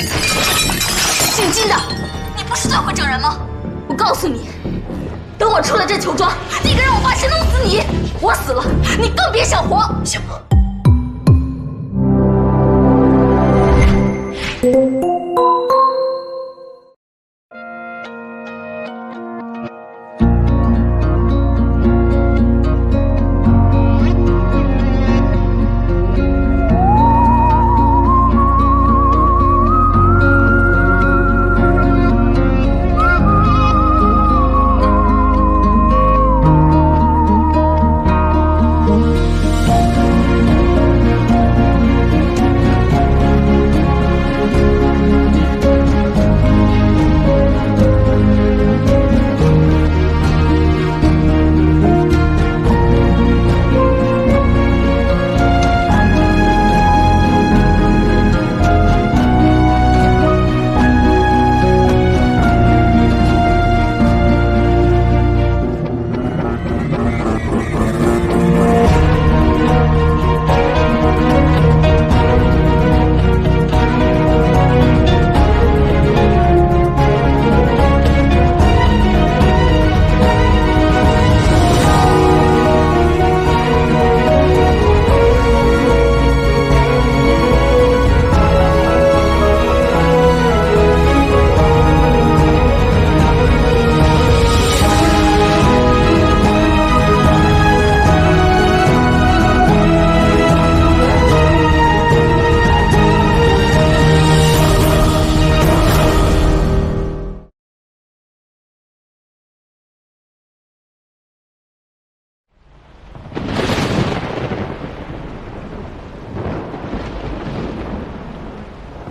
姓金的，你不是最会整人吗？我告诉你，等我出了这囚庄，你敢让我发誓弄死你，我死了，你更别想活。行吗？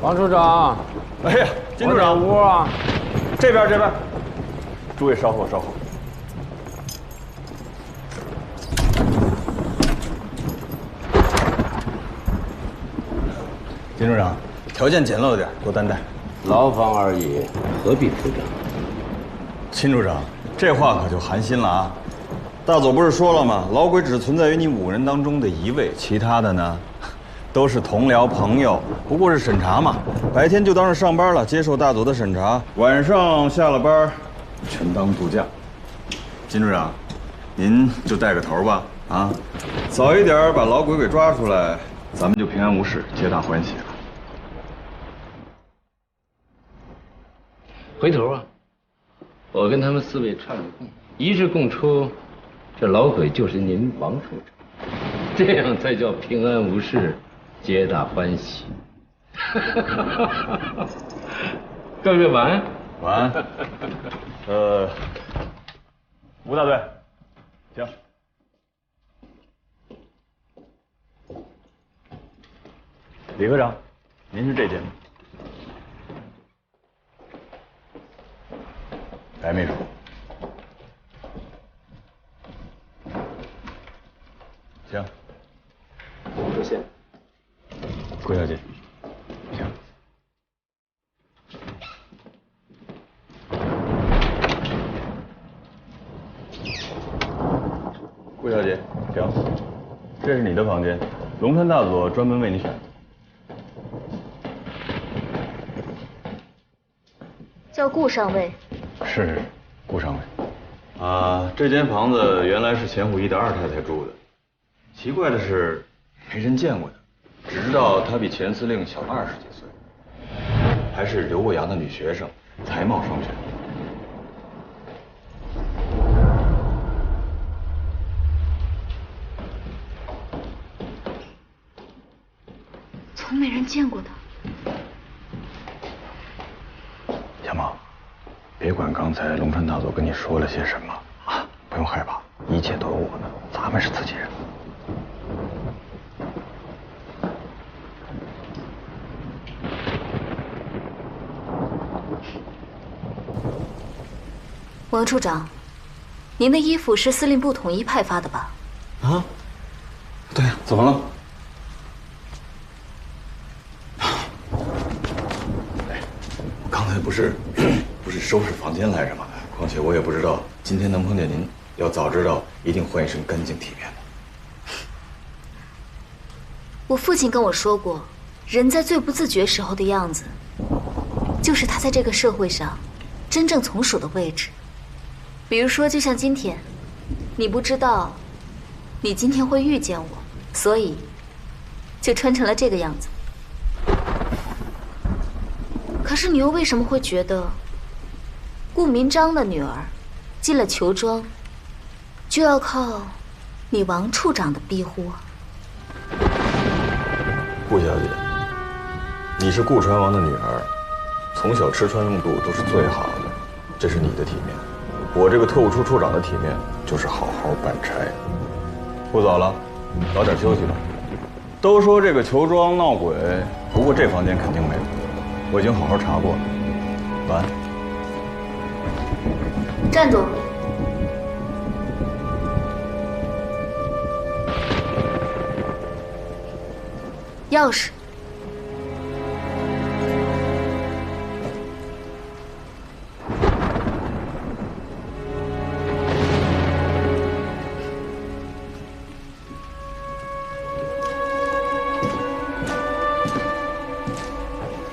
王处长，哎呀，金处长，屋啊，这边。诸位稍后。金处长，条件简陋点，多担待。牢房而已，何必处长？秦处长，这话可就寒心了啊！大佐不是说了吗？老鬼只存在于你5人当中的1位，其他的呢，都是同僚朋友，不过是审查嘛。白天就当是上班了，接受大佐的审查；晚上下了班，全当度假。金处长，您就带个头吧，啊，早一点把老鬼给抓出来，咱们就平安无事，皆大欢喜了。回头啊，我跟他们4位串个供，一致供出，这老鬼就是您王处长，这样才叫平安无事，皆大欢喜。各位晚安。晚安。吴大队，行。李科长，您是这间。白秘书。行。我先。郭小姐。行。顾小姐，行，这是你的房间，龙川大佐专门为你选的。叫顾上尉。是，顾上尉。啊，这间房子原来是钱虎一的2太太住的。奇怪的是，没人见过她，只知道她比钱司令小20几岁，还是留过洋的女学生，才貌双全。从没人见过他。小毛，别管刚才龙川大佐跟你说了些什么啊，不用害怕，一切都有我呢，咱们是自己人。王处长，您的衣服是司令部统一派发的吧？啊，对呀，怎么了？刚才不是收拾房间来着吗？况且我也不知道今天能碰见您，要早知道一定换一身干净体面的。我父亲跟我说过，人在最不自觉时候的样子，就是他在这个社会上真正从属的位置。比如说，就像今天，你不知道你今天会遇见我，所以就穿成了这个样子。可是你又为什么会觉得顾明章的女儿进了裘庄就要靠你王处长的庇护啊？顾小姐，你是顾传王的女儿，从小吃穿用度都是最好的，这是你的体面。我这个特务处处长的体面就是好好办差。不早了，早点休息吧。都说这个裘庄闹鬼，不过这房间肯定没有，我已经好好查过了。晚安。站住！钥匙。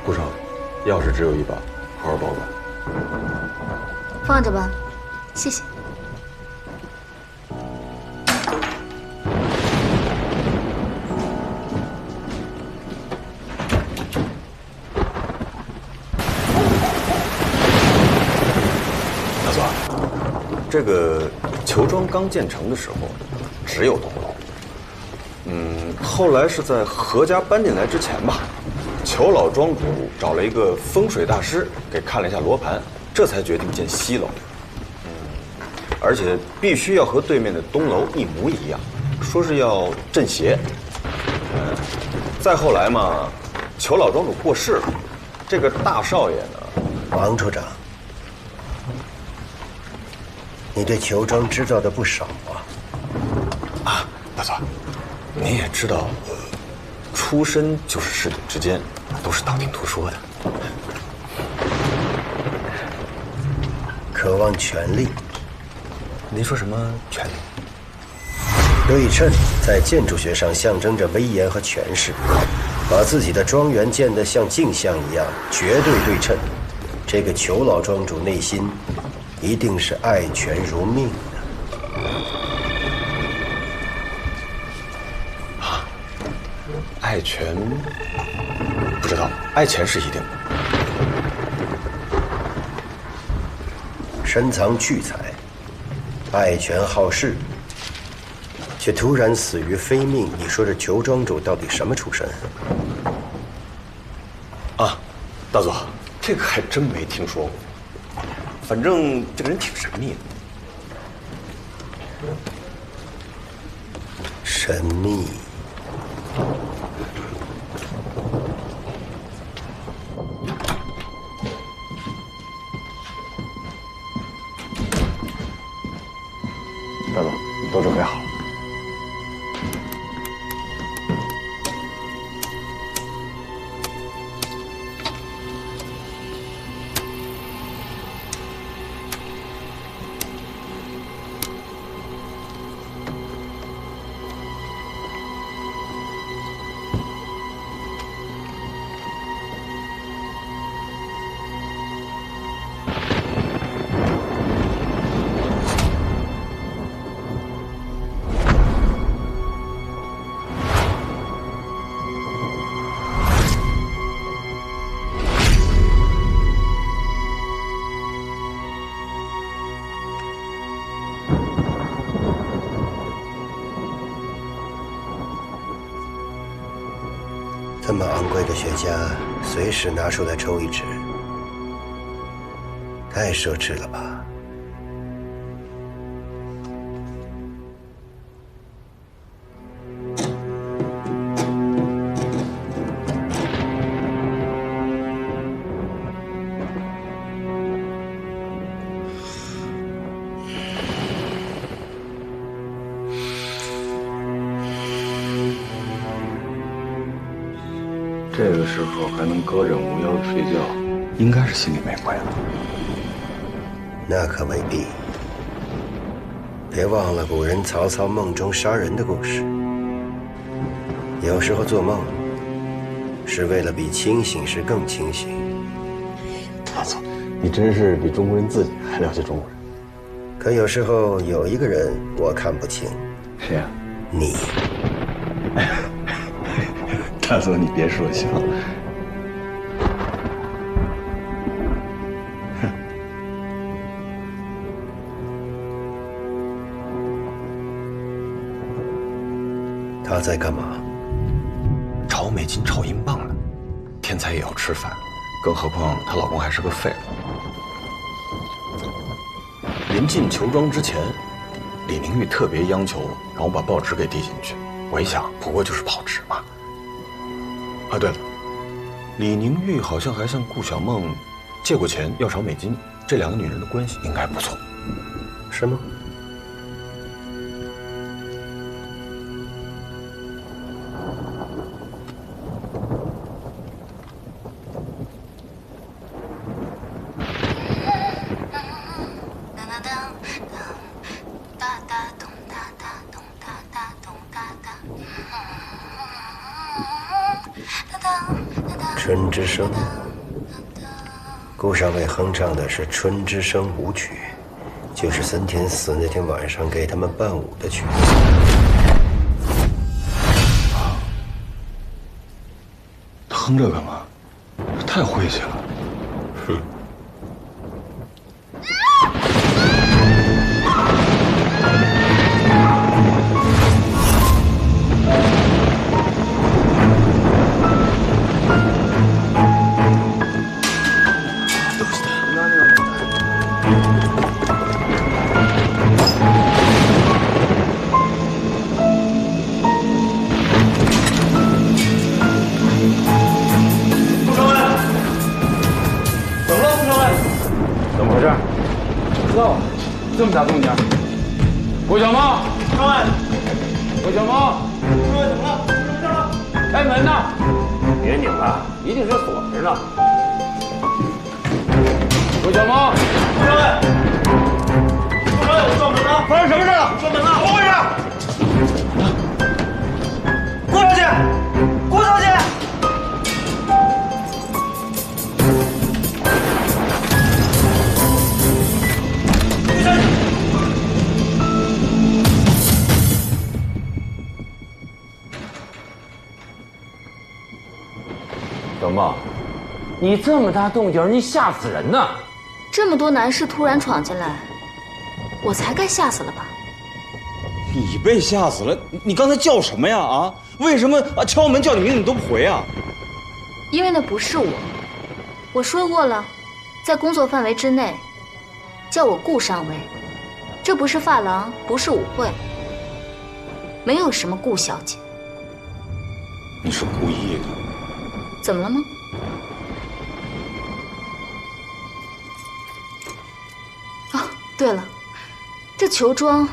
顾少，钥匙只有一把，好好保管。放着吧，谢谢。大佐，这个裘庄刚建成的时候，只有栋楼。后来是在何家搬进来之前吧，裘老庄主找了一个风水大师给看了一下罗盘，这才决定建西楼。而且必须要和对面的东楼一模一样，说是要镇邪。再后来嘛，裘老庄主过世了，这个大少爷呢，王处长，你对裘庄知道的不少啊。大佐，您也知道，出身就是世鼎之间，都是道听途说的。渴望权力。您说什么权力？对称在建筑学上象征着威严和权势，把自己的庄园建得像镜像一样，绝对对称。这个裘老庄主内心一定是爱权如命的。啊，爱权不知道，爱钱是一定的。深藏巨才，爱权好势，却突然死于非命。你说这裘庄主到底什么出身？啊，大佐，这个还真没听说过。反正这个人挺神秘的。神秘。大佐，都准备好了。这么昂贵的雪茄，随时拿出来抽一支，太奢侈了吧？这个时候还能隔枕无忧的睡觉，应该是心里没鬼了。那可未必。别忘了古人曹操梦中杀人的故事。有时候做梦是为了比清醒时更清醒。大佐，你真是比中国人自己还了解中国人。可有时候有一个人我看不清。谁呀？你。大佐，你别说笑。他在干嘛？炒美金、炒英镑呢。天才也要吃饭，更何况她老公还是个废物。临进球庄之前，李宁玉特别央求让我把报纸给递进去。我一想，不过就是跑纸嘛。啊，对了，李宁玉好像还向顾小梦借过钱要炒美金，这两个女人的关系应该不错。是吗？春之声，顾上尉哼唱的是《春之声》舞曲，就是森田死那天晚上给他们伴舞的曲。他哼这干嘛？这太晦气了。哼。这么大动静！郭小猫，上来！郭小猫，诸位怎么了？什么事了？开门呐！别拧了，一定是锁着呢。郭小猫，上来！上来！我撞门了！发生什么事了？撞门了！怎么回事？郭小姐，郭小姐！小梦，你这么大动静，你吓死人呢！这么多男士突然闯进来，我才该吓死了吧？你被吓死了？你刚才叫什么呀？啊？为什么敲门叫你名字你都不回啊？因为那不是我，我说过了，在工作范围之内，叫我顾上尉。这不是发廊，不是舞会，没有什么顾小姐。你是故意的。怎么了吗？哦，对了，这球庄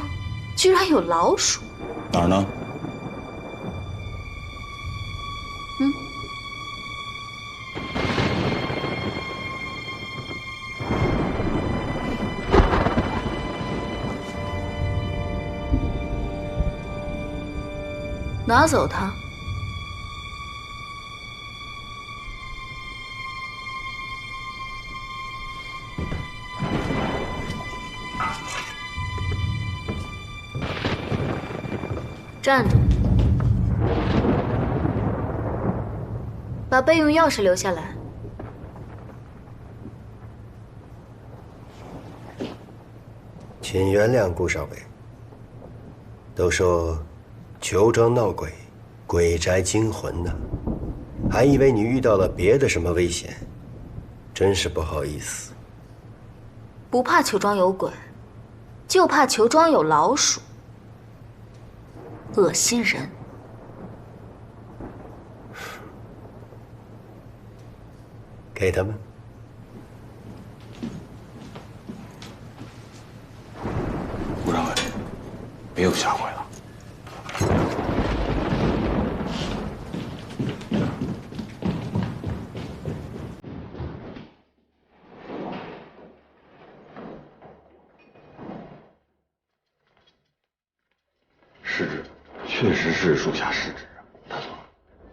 居然有老鼠。哪儿呢？拿走它。站住！把备用钥匙留下来。请原谅顾少尉。都说球庄闹鬼，鬼宅惊魂呢，还以为你遇到了别的什么危险，真是不好意思。不怕球庄有鬼，就怕球庄有老鼠。恶心人！给他们。顾上尉，别有下回了。失职，确实是属下失职啊，大佐，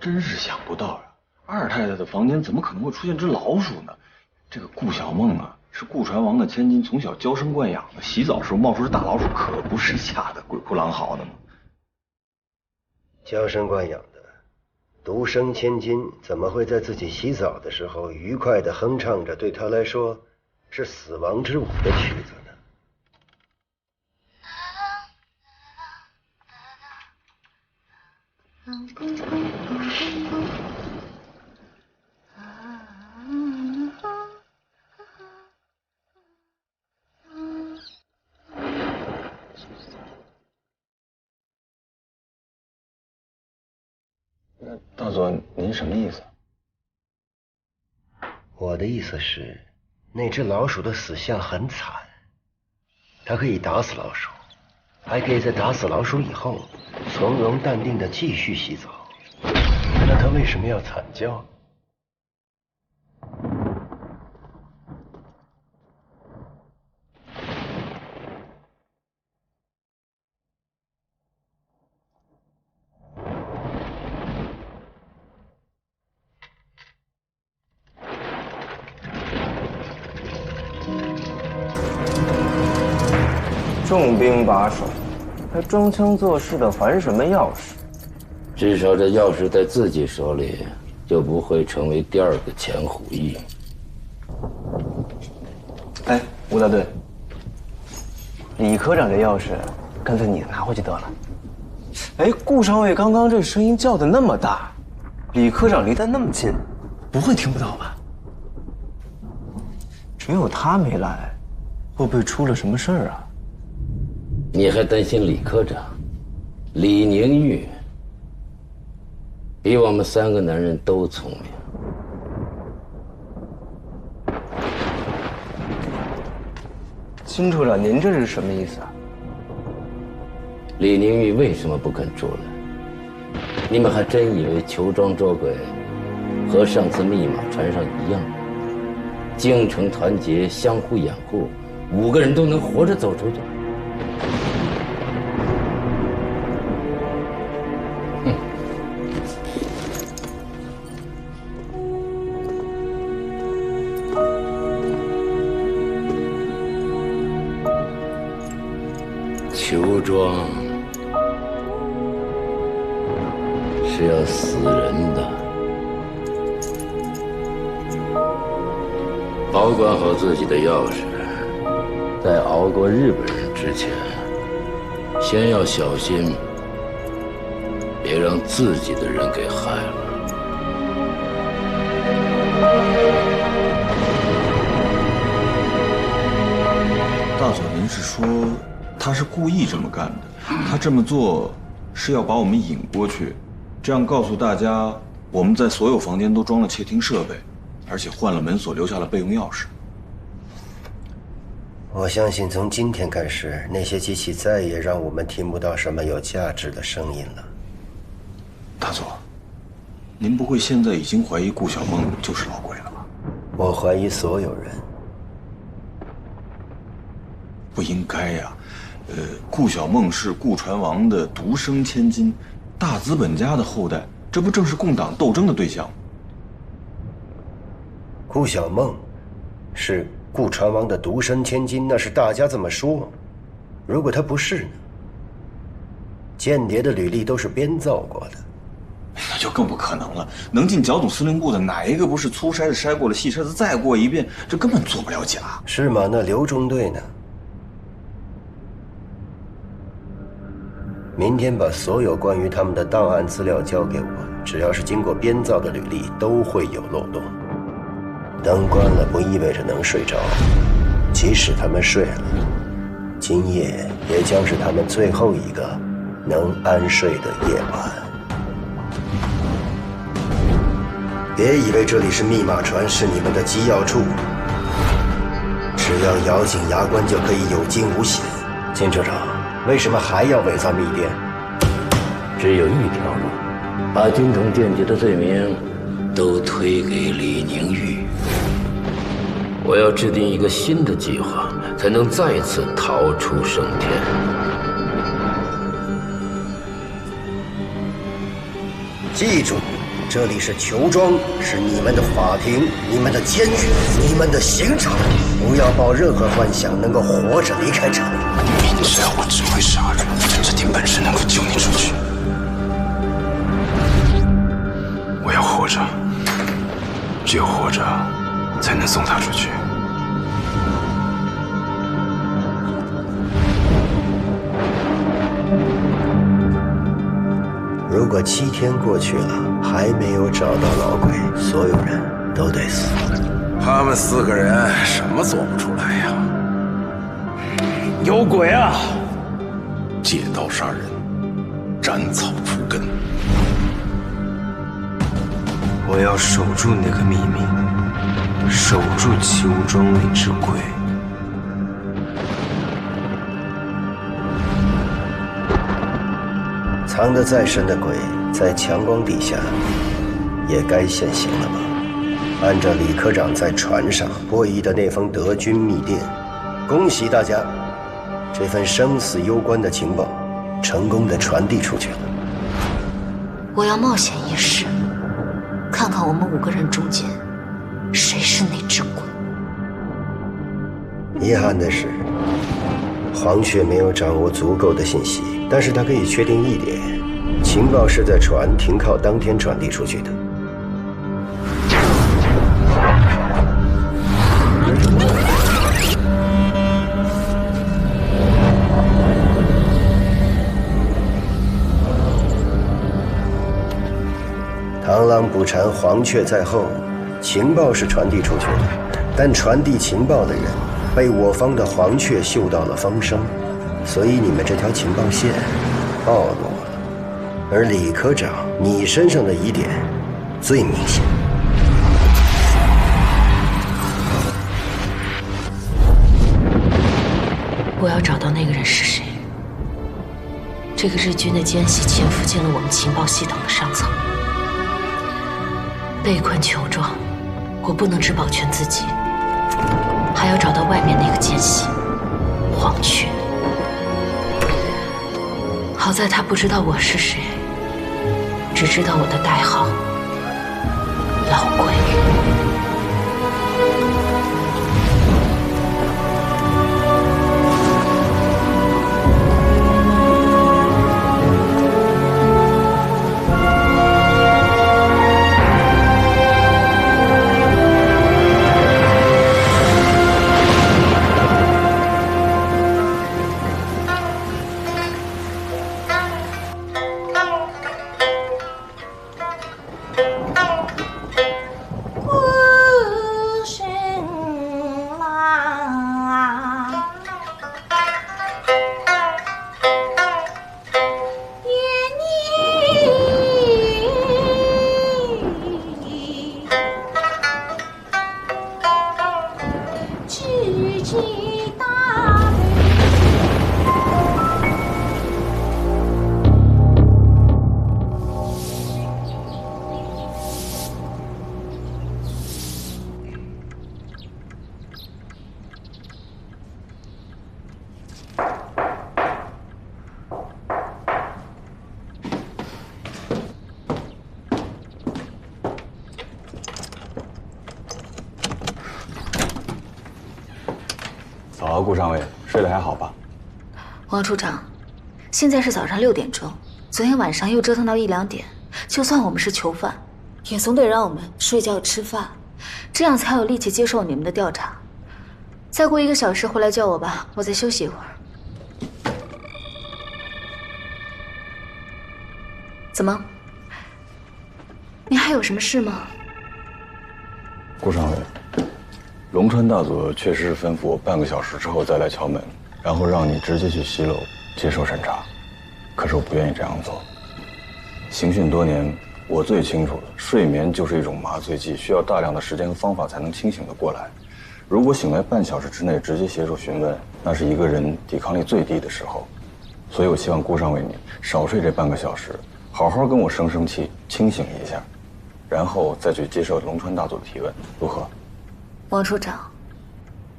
真是想不到呀！二太太的房间怎么可能会出现只老鼠呢？这个顾小梦啊，是顾传王的千金，从小娇生惯养的，洗澡时候冒出只大老鼠，可不是吓得鬼哭狼嚎的吗？娇生惯养的独生千金，怎么会在自己洗澡的时候愉快地哼唱着对她来说是死亡之舞的曲子呢？大佐，您什么意思？我的意思是，那只老鼠的死相很惨，它可以打死老鼠，还可以在打死老鼠以后从容淡定地继续洗澡。那它为什么要惨叫？重兵把守，还装腔作势的还什么钥匙？至少这钥匙在自己手里，就不会成为第二个钱虎义。哎，吴大队，李科长这钥匙，干脆你拿回去得了。哎，顾上尉刚刚这声音叫的那么大，李科长离得那么近，不会听不到吧？只有他没来，会不会出了什么事儿啊？你还担心李科长？李宁玉比我们3个男人都聪明。金处长，您这是什么意思啊？李宁玉为什么不肯出来？你们还真以为裘庄捉鬼和上次密码船上一样，京城团结，相互掩护，5个人都能活着走出去？裘庄是要死人的，保管好自己的钥匙，在熬过日本人之前，先要小心，别让自己的人给害了。大佐，您是说他是故意这么干的？他这么做是要把我们引过去，这样告诉大家我们在所有房间都装了窃听设备，而且换了门锁，留下了备用钥匙。我相信从今天开始，那些机器再也让我们听不到什么有价值的声音了。大佐，您不会现在已经怀疑顾小梦就是老鬼了吧？我怀疑所有人。不应该呀，顾小梦是顾传王的独生千金，大资本家的后代，这不正是共党斗争的对象吗？顾小梦是顾传王的独生千金，那是大家这么说。如果她不是呢？间谍的履历都是编造过的，那就更不可能了。能进剿总司令部的哪一个不是粗筛子筛过了，细筛子再过一遍？这根本做不了假，是吗？那刘中队呢？明天把所有关于他们的档案资料交给我，只要是经过编造的履历，都会有漏洞。灯关了不意味着能睡着，即使他们睡了，今夜也将是他们最后一个能安睡的夜晚。别以为这里是密码船，是你们的机要处，只要咬紧牙关就可以有惊无险。金车长，为什么还要伪造密电？只有一条路，把军统间谍的罪名都推给李宁玉。我要制定一个新的计划，才能再次逃出升天。记住，这里是囚庄，是你们的法庭，你们的监狱，你们的刑场。不要抱任何幻想能够活着离开这里。明知我只会杀人，这点本事能够救你出去。我要活着，只有活着，才能送他出去。如果7天过去了，还没有找到老鬼，所有人都得死。他们4个人什么做不出来呀？有鬼啊！借刀杀人，斩草除根。我要守住那个秘密，守住囚庄那只鬼。藏得再深的鬼，在强光底下，也该现形了吧？按照李科长在船上播移的那封德军密电，恭喜大家，这份生死攸关的情报，成功的传递出去了。我要冒险一试，看看我们5个人中间，谁是那只鬼。遗憾的是，黄雀没有掌握足够的信息，但是他可以确定一点，情报是在船停靠当天传递出去的。螳螂捕蝉，黄雀在后，情报是传递出去的，但传递情报的人被我方的黄雀嗅到了风声，所以你们这条情报线暴露了。而李科长，你身上的疑点最明显。我要找到那个人是谁。这个日军的奸细潜伏进了我们情报系统的上层，被困囚庄，我不能只保全自己，还要找到外面那个奸细黄雀。好在他不知道我是谁，只知道我的代号老鬼。早，顾上尉，睡得还好吧？王处长，现在是早上6点钟，昨天晚上又折腾到1、2点，就算我们是囚犯，也总得让我们睡觉吃饭，这样才有力气接受你们的调查。再过1个小时回来叫我吧，我再休息一会儿。怎么？你还有什么事吗？顾上尉，龙川大佐确实是吩咐我半个小时之后再来敲门，然后让你直接去西楼接受审查。可是我不愿意这样做。刑讯多年，我最清楚了，睡眠就是一种麻醉剂，需要大量的时间和方法才能清醒得过来。如果醒来半小时之内直接协助询问，那是一个人抵抗力最低的时候。所以我希望顾上尉你少睡这半个小时，好好跟我生生气，清醒一下，然后再去接受龙川大佐的提问，如何？王处长，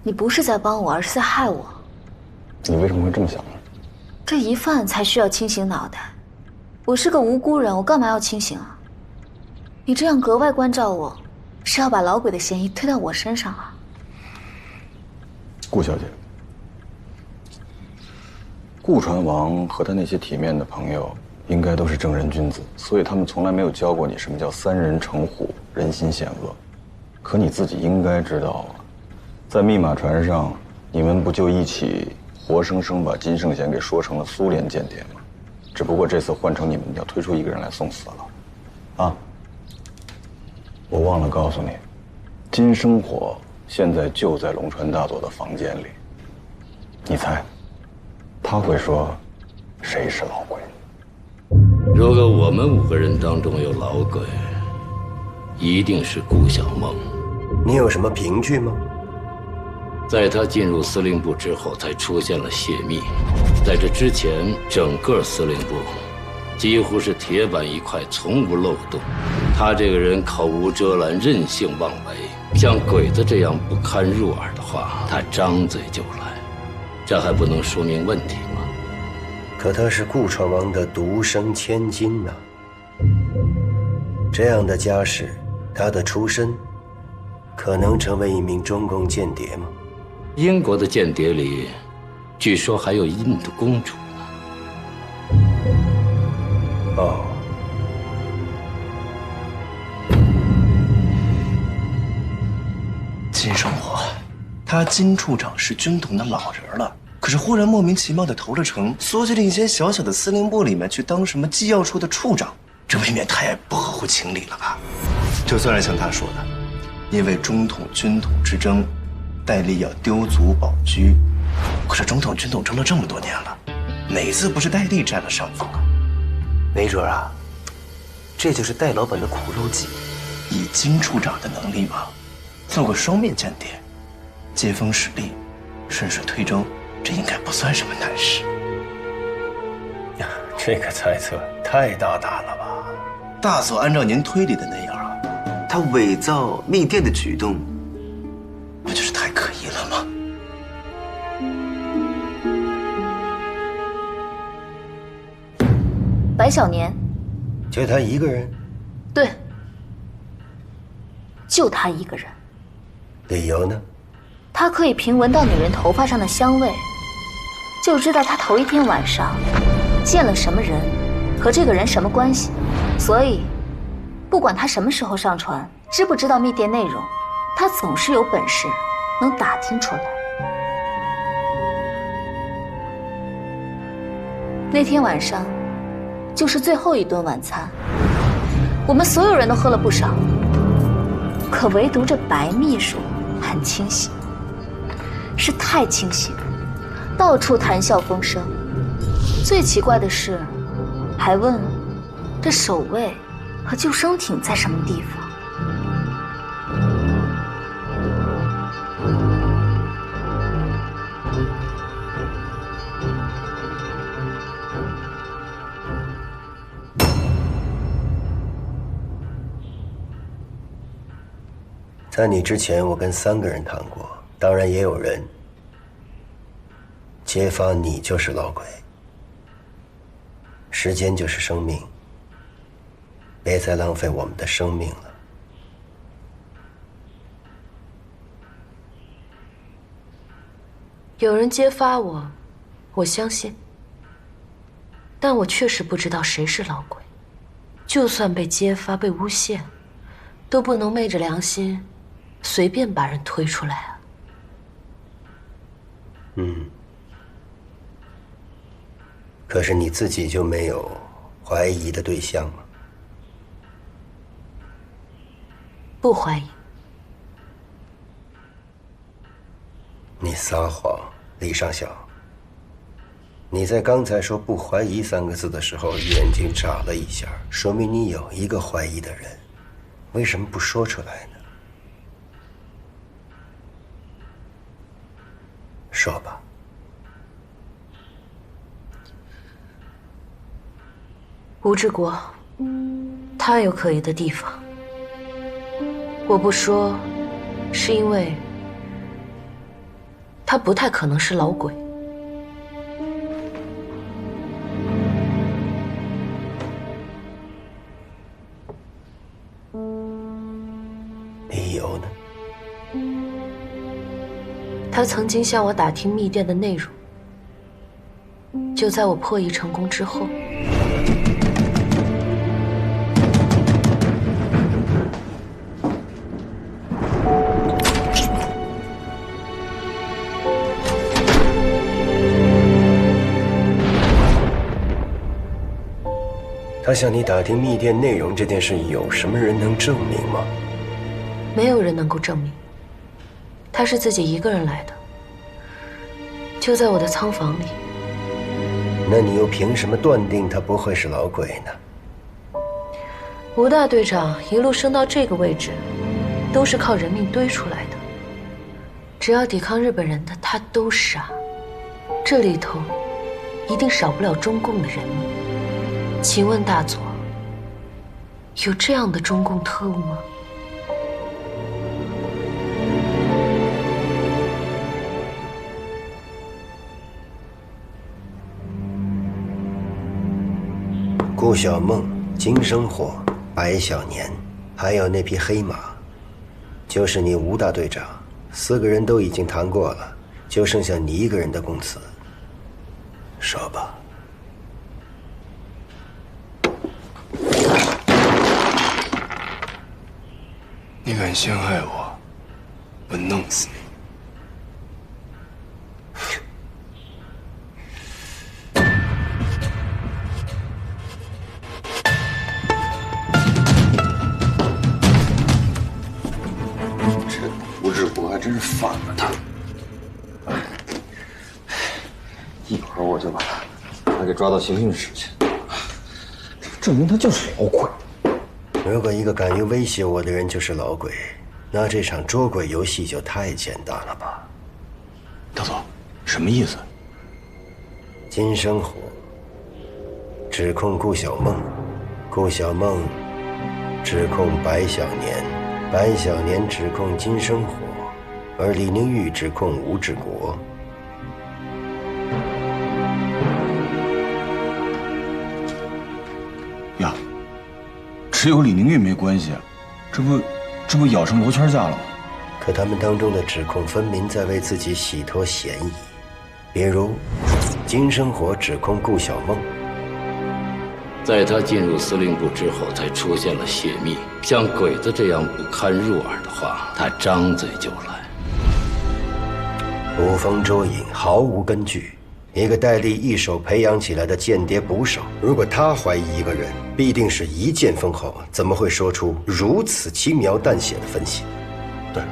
你不是在帮我，而是在害我。你为什么会这么想呢？这疑犯才需要清醒脑袋，我是个无辜人，我干嘛要清醒啊？你这样格外关照我，是要把老鬼的嫌疑推到我身上啊？顾小姐，顾传王和他那些体面的朋友，应该都是正人君子，所以他们从来没有教过你什么叫三人成虎，人心险恶。可你自己应该知道啊，在密码船上，你们不就一起活生生把金圣贤给说成了苏联间谍吗？只不过这次换成你们要推出一个人来送死了。啊，我忘了告诉你，金生火现在就在龙川大佐的房间里。你猜，他会说谁是老鬼？如果我们5个人当中有老鬼，一定是顾小梦。你有什么凭据吗？在他进入司令部之后，才出现了泄密。在这之前，整个司令部几乎是铁板一块，从无漏洞。他这个人口无遮拦，任性妄为，像鬼子这样不堪入耳的话，他张嘴就来，这还不能说明问题吗？可他是顾传王的独生千金呐，这样的家世，他的出身，可能成为一名中共间谍吗？英国的间谍里，据说还有印度公主呢。哦，金生活，他金处长是军统的老人了，可是忽然莫名其妙的投了诚，缩进了一间小小的司令部里面去当什么机要处的处长，这未免太不合乎情理了吧？就算是像他说的，因为中统军统之争，戴笠要丢卒保车，可是中统军统争了这么多年了，哪一次不是戴笠占了上风啊？没准啊，这就是戴老板的苦肉计。以金处长的能力嘛，做个双面间谍，接风使力，顺水推舟，这应该不算什么难事。呀，这个猜测太大胆了吧？大佐按照您推理的那样啊，他伪造密电的举动，不就是太可疑了吗？白小年，就他一个人？对，就他一个人。理由呢？他可以凭闻到女人头发上的香味，就知道他头一天晚上见了什么人，和这个人什么关系。所以，不管他什么时候上船，知不知道密电内容，他总是有本事能打听出来。那天晚上，就是最后一顿晚餐，我们所有人都喝了不少，可唯独这白秘书很清醒，是太清醒，到处谈笑风生。最奇怪的是，还问这守卫和救生艇在什么地方。在你之前，我跟3个人谈过，当然也有人揭发你就是老鬼。时间就是生命，别再浪费我们的生命了。有人揭发我，我相信，但我确实不知道谁是老鬼。就算被揭发、被诬陷，都不能昧着良心随便把人推出来啊。可是你自己就没有怀疑的对象吗？不怀疑。你撒谎，李上校。你在刚才说不怀疑3个字的时候，眼睛眨了一下，说明你有一个怀疑的人，为什么不说出来呢？说吧。吴志国，他有可疑的地方。我不说，是因为他不太可能是老鬼。他曾经向我打听密电的内容。就在我破译成功之后，他向你打听密电内容这件事，有什么人能证明吗？没有人能够证明。他是自己一个人来的，就在我的仓房里。那你又凭什么断定他不会是老鬼呢？吴大队长一路升到这个位置，都是靠人命堆出来的。只要抵抗日本人的，他都杀。这里头一定少不了中共的人命。请问大佐，有这样的中共特务吗？顾小梦、金生火、白小年，还有那匹黑马，就是你吴大队长。4个人都已经谈过了，就剩下你一个人的供词。说吧。你敢陷害我，我弄死你！这吴志国还真是反了他。一会儿我就把他给抓到刑讯室去，证明他就是老鬼。如果一个敢于威胁我的人就是老鬼，那这场捉鬼游戏就太简单了吧？大佐，什么意思？金生火指控顾小梦，顾小梦指控白小年，白小年指控金生火，而李宁玉指控吴志国。呀，只有李宁玉没关系，这不咬成罗圈架了吗？可他们当中的指控分明在为自己洗脱嫌疑，比如金生火指控顾小梦，在他进入司令部之后，才出现了泄密。像鬼子这样不堪入耳的话，他张嘴就来。捕风捉影，毫无根据。一个戴笠一手培养起来的间谍捕手，如果他怀疑一个人，必定是一剑封喉，怎么会说出如此轻描淡写的分析？对，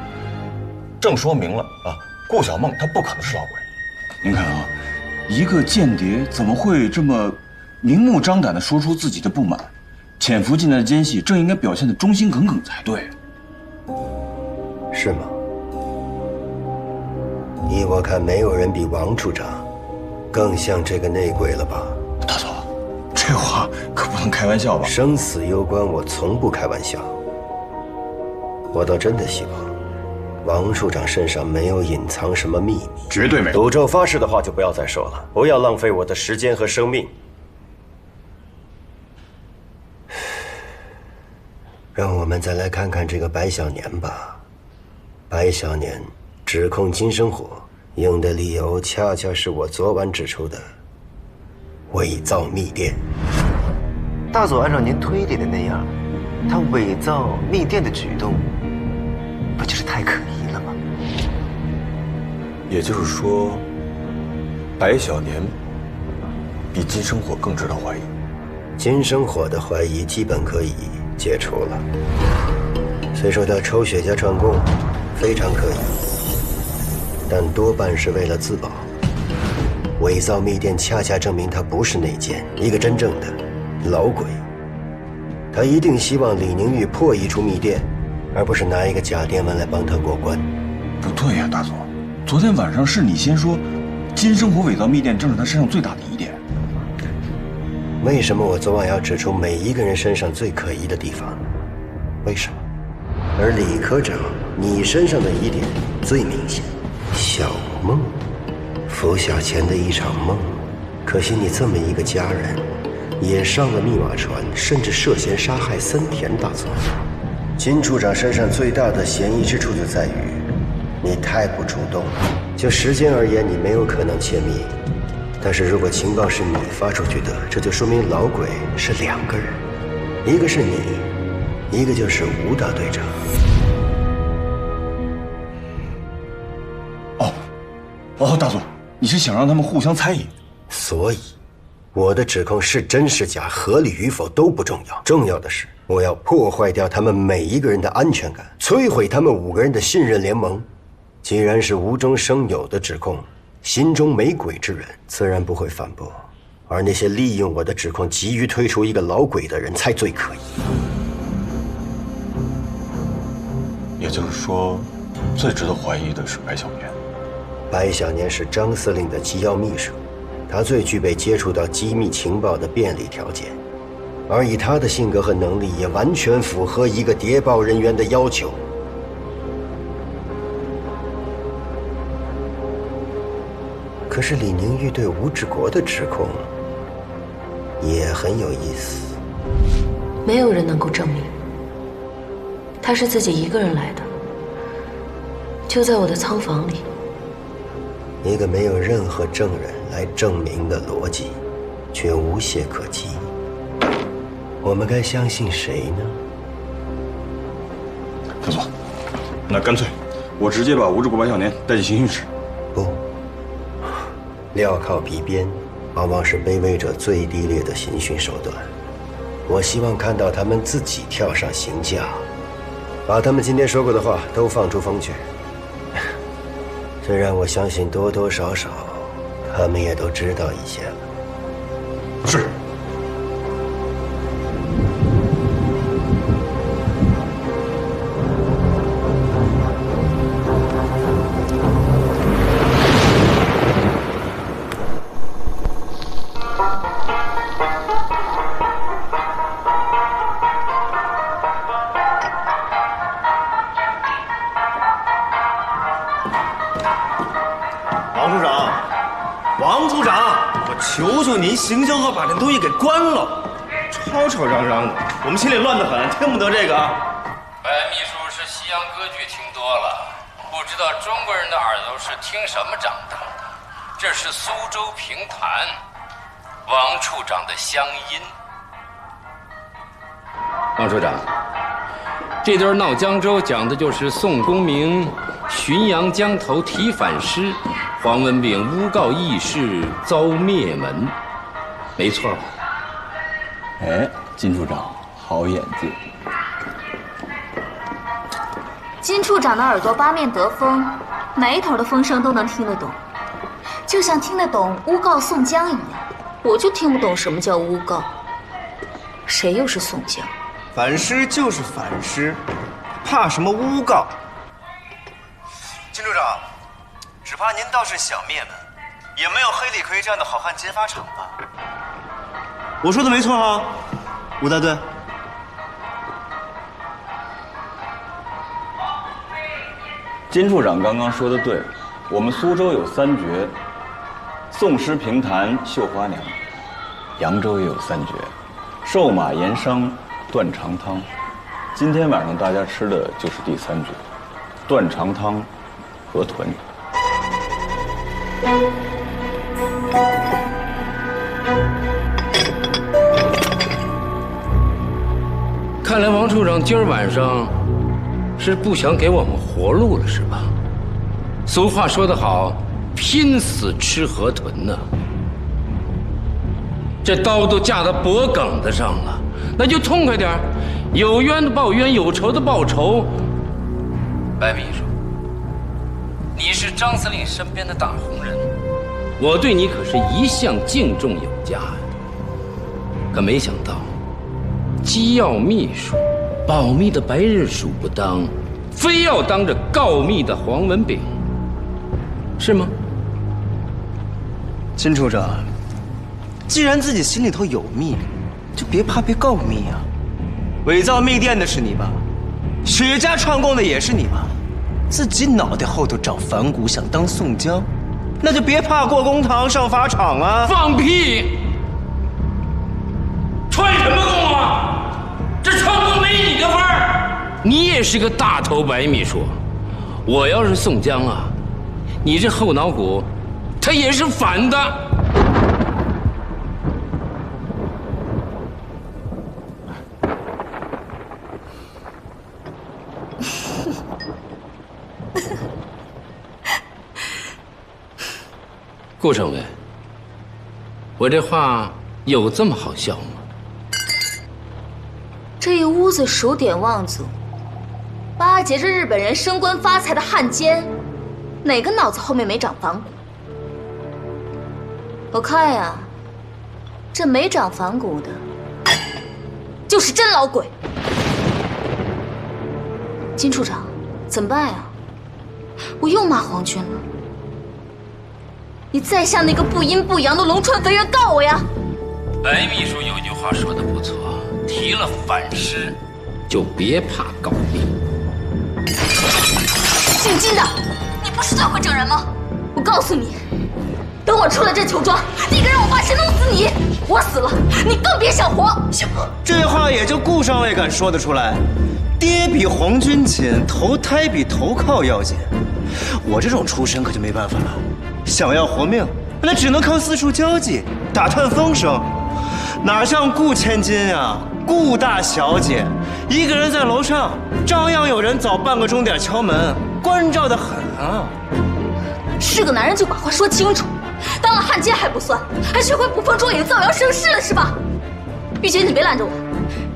正说明了啊，顾小梦他不可能是老鬼。您看啊，一个间谍怎么会这么明目张胆地说出自己的不满？潜伏进来的奸细正应该表现得忠心耿耿才对。是吗？依我看，没有人比王处长更像这个内鬼了吧？大佐，这话可不能开玩笑吧？生死攸关，我从不开玩笑。我倒真的希望王处长身上没有隐藏什么秘密。绝对没有。赌咒发誓的话就不要再说了，不要浪费我的时间和生命。让我们再来看看这个白小年吧。白小年指控金生火，用的理由恰恰是我昨晚指出的伪造密电。大佐按照您推理的那样，他伪造密电的举动，不就是太可疑了吗？也就是说，白小年比金生火更值得怀疑。金生火的怀疑基本可以解除了。虽说他抽雪茄串供非常可疑，但多半是为了自保。伪造密电恰恰证明他不是内奸，一个真正的老鬼。他一定希望李宁玉破译出密电，而不是拿一个假电文来帮他过关。不对呀，大佐，昨天晚上是你先说金生火伪造密电正是他身上最大的疑点。为什么我昨晚要指出每一个人身上最可疑的地方？为什么？而李科长，你身上的疑点最明显。小梦，拂晓前的一场梦。可惜你这么一个家人，也上了密码船，甚至涉嫌杀害森田大佐。金处长身上最大的嫌疑之处就在于，你太不主动了。就时间而言，你没有可能窃密。但是如果情报是你发出去的，这就说明老鬼是2个人，一个是你，一个就是吴大队长。哦，大佐，你是想让他们互相猜疑？所以，我的指控是真是假，合理与否都不重要，重要的是我要破坏掉他们每一个人的安全感，摧毁他们5个人的信任联盟。既然是无中生有的指控，心中没鬼之人自然不会反驳，而那些利用我的指控急于推出一个老鬼的人才最可疑。也就是说，最值得怀疑的是白小年。白小年是张司令的机要秘书，他最具备接触到机密情报的便利条件，而以他的性格和能力，也完全符合一个谍报人员的要求。可是李宁玉对吴志国的指控也很有意思。没有人能够证明他是自己一个人来的，就在我的仓房里。一个没有任何证人来证明的逻辑，却无懈可击。我们该相信谁呢？大佐，那干脆我直接把吴志国、白小年带进刑讯室。不，镣铐皮鞭往往是卑微者最低劣的刑讯手段。我希望看到他们自己跳上刑架，把他们今天说过的话都放出风去。这让我相信多多少少他们也都知道一些了。是。王组长，我求求您行行好，把这东西给关了，吵吵嚷嚷的，我们心里乱得很，听不得这个。白秘书是西洋歌剧听多了，不知道中国人的耳朵是听什么长大的。这是苏州评弹，王处长的乡音。王处长，这段闹江州讲的就是宋公明浔阳江头提反诗，黄文炳诬告义士遭灭门，没错吧？哎，金处长好眼界。金处长的耳朵八面得风，哪一头的风声都能听得懂，就像听得懂诬告宋江一样。我就听不懂什么叫诬告，谁又是宋江？反诗就是反诗，怕什么诬告？金处长，只怕您倒是想灭门，也没有黑李逵这样的好汉劫法场吧？我说的没错啊，吴大队。金处长刚刚说的对，我们苏州有3绝：宋诗评弹、绣花娘；扬州也有3绝：瘦马盐商、断肠汤。今天晚上大家吃的就是第3绝：断肠汤、河豚。看来王处长今儿晚上是不想给我们活路了，是吧？俗话说得好，拼死吃河豚呢。这刀都架到脖梗子上了，那就痛快点儿，有冤的报冤，有仇的报仇。白秘书，你是张司令身边的大红人，我对你可是一向敬重有加呀。可没想到，机要秘书，保密的白日鼠不当，非要当着告密的黄文炳，是吗？金处长，既然自己心里头有密，就别怕被告密啊。伪造密电的是你吧？雪家串供的也是你吧？自己脑袋后头长反骨，想当宋江，那就别怕过公堂上法场啊！放屁！串什么供啊？这串供没你的份儿！你也是个大头白秘书，我要是宋江啊，你这后脑骨，他也是反的。顾政委，我这话有这么好笑吗？这一屋子数典忘祖，巴结着日本人升官发财的汉奸，哪个脑子后面没长反骨？我看呀，这没长反骨的，就是真老鬼。金处长，怎么办呀？我又骂皇军了。你再向那个不阴不阳的龙川肥原告我呀！白秘书有句话说的不错，提了反诗，就别怕告密。姓金的，你不是最会整人吗？我告诉你，等我出了这囚庄，你敢让我把谁弄死你？我死了，你更别想活。这话也就顾上尉敢说得出来。爹比皇军紧，投胎比投靠要紧。我这种出身可就没办法了。想要活命，那只能靠四处交际，打探风声。哪像顾千金呀，顾大小姐，一个人在楼上，照样有人早半个钟点敲门，关照得很啊。是个男人就把话说清楚，当了汉奸还不算，还学会捕风捉影、造谣生事了是吧？玉姐，你别拦着我，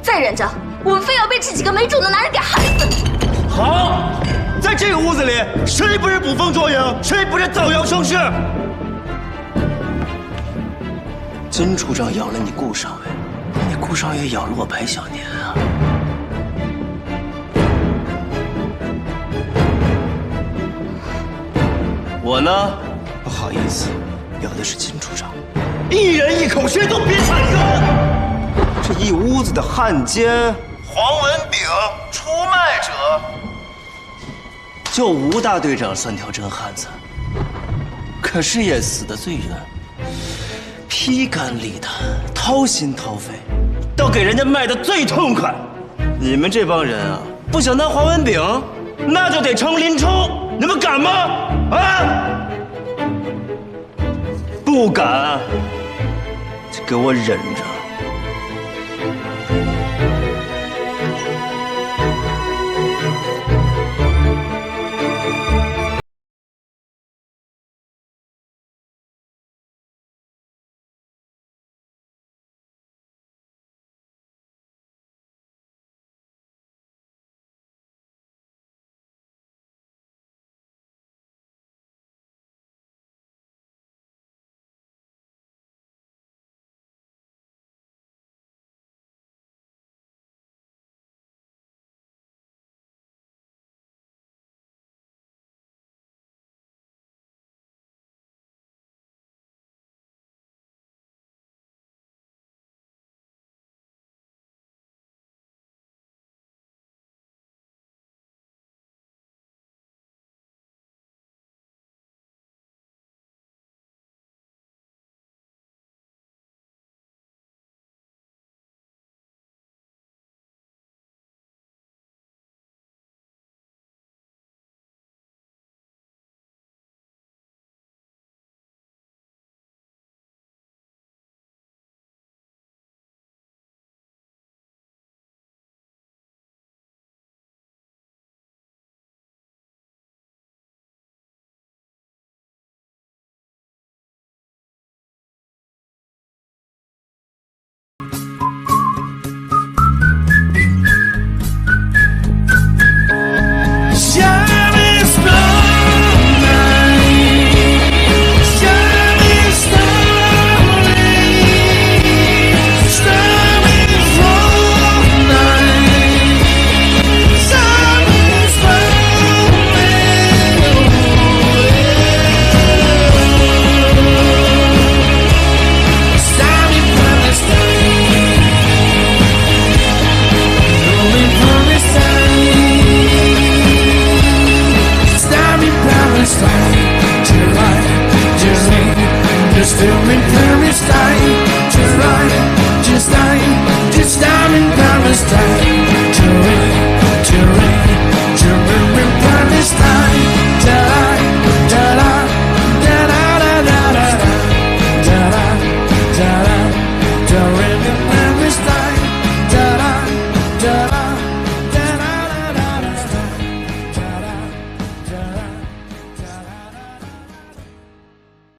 再忍着，我们非要被这几个没种的男人给害死。好，在这个屋子里，谁不是捕风捉影，谁不是造谣生事？金处长咬了你顾上尉，你顾少爷咬了我白小年啊！我呢，不好意思，咬的是金处长。一人一口，谁都别掺和。这一屋子的汉奸、黄文炳、出卖者，就吴大队长算条真汉子，可是也死得最冤，披肝沥胆，掏心掏肺，倒给人家卖得最痛快。你们这帮人啊，不想当黄文炳，那就得成林冲，你们敢吗？啊！不敢，就给我忍着。